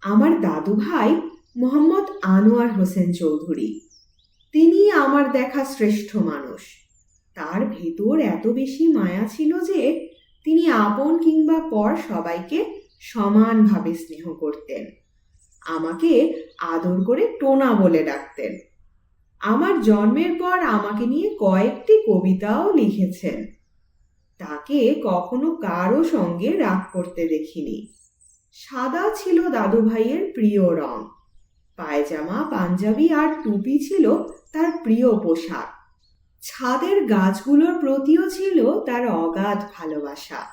আমার দাদু ভাই মোহাম্মদ আনোয়ার হোসেন চৌধুরী। তিনি আমার দেখা শ্রেষ্ঠ মানুষ। তার ভেতর এত বেশি মায়া ছিল যে তিনি আপন কিংবা পর সবাইকে সমানভাবে স্নেহ করতেন। আমাকে আদর করে টোনা বলে ডাকতেন। আমার জন্মের পর আমাকে নিয়ে কয়েকটি কবিতাও লিখেছেন। তাকে কখনো কারো সঙ্গে রাগ করতে দেখিনি। সাদা ছিল দাদু ভাইয়ের প্রিয় রং। পায়জামা, পাঞ্জাবি আর টুপি ছিল তার প্রিয় পোশাক। ছাদের গাছগুলোর প্রতিও ছিল তার অগাধ ভালোবাসা।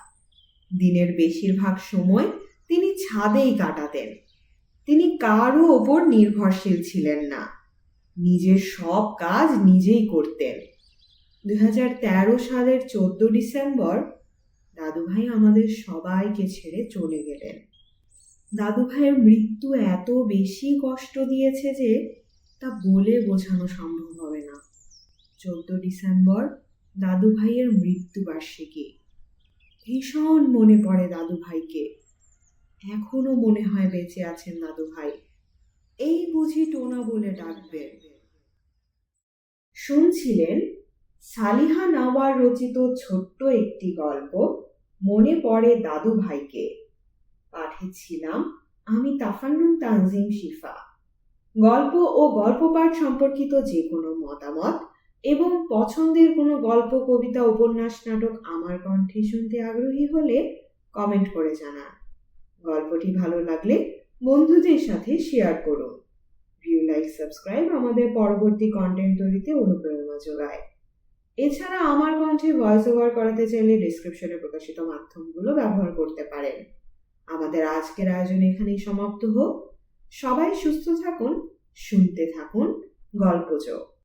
দিনের বেশিরভাগ সময় তিনি ছাদেই কাটাতেন। তিনি কারো ওপর নির্ভরশীল ছিলেন না। নিজের সব কাজ নিজেই করতেন। 2013 সালের 14 ডিসেম্বর দাদুভাই আমাদের সবাইকে ছেড়ে চলে গেলেন। দাদুভাইয়ের মৃত্যু এত বেশি কষ্ট দিয়েছে যে তা বলে বোঝানো সম্ভব হবে না। 14 ডিসেম্বর দাদুভাইয়ের মৃত্যুবার্ষিকী। ভীষণ মনে পড়ে দাদুভাইকে। এখনো মনে হয় বেঁচে আছেন দাদুভাই। এই বুঝি টোনা বলে ডাকবেন। শুনছিলেন সালিহা নাওয়ার রচিত ছোট্ট একটি গল্প, মনে পড়ে দাদুভাইকে। পাঠে ছিলাম আমি তাফান্নুম তানজিম শিফা। গল্প ও গল্প পাঠ সম্পর্কিত যে কোনো মতামত এবং পছন্দের কোনো গল্প, কবিতা, উপন্যাস, নাটক আমার কণ্ঠে শুনতে আগ্রহী হলে কমেন্ট করে জানান। গল্পটি ভালো লাগলে বন্ধুদের সাথে শেয়ার করুন। ভিউ, লাইক, সাবস্ক্রাইব আমাদের পরবর্তী কন্টেন্ট তৈরিতে অনুপ্রেরণা যোগায়। এছাড়া আমার কণ্ঠে ভয়েস ওভার করাতে চাইলে ডেসক্রিপশনে প্রকাশিত মাধ্যমগুলো ব্যবহার করতে পারেন। আমাদের আজকের আয়োজন এখানেই সমাপ্ত হোক। সবাই সুস্থ থাকুন, শুনতে থাকুন গল্পযোগ।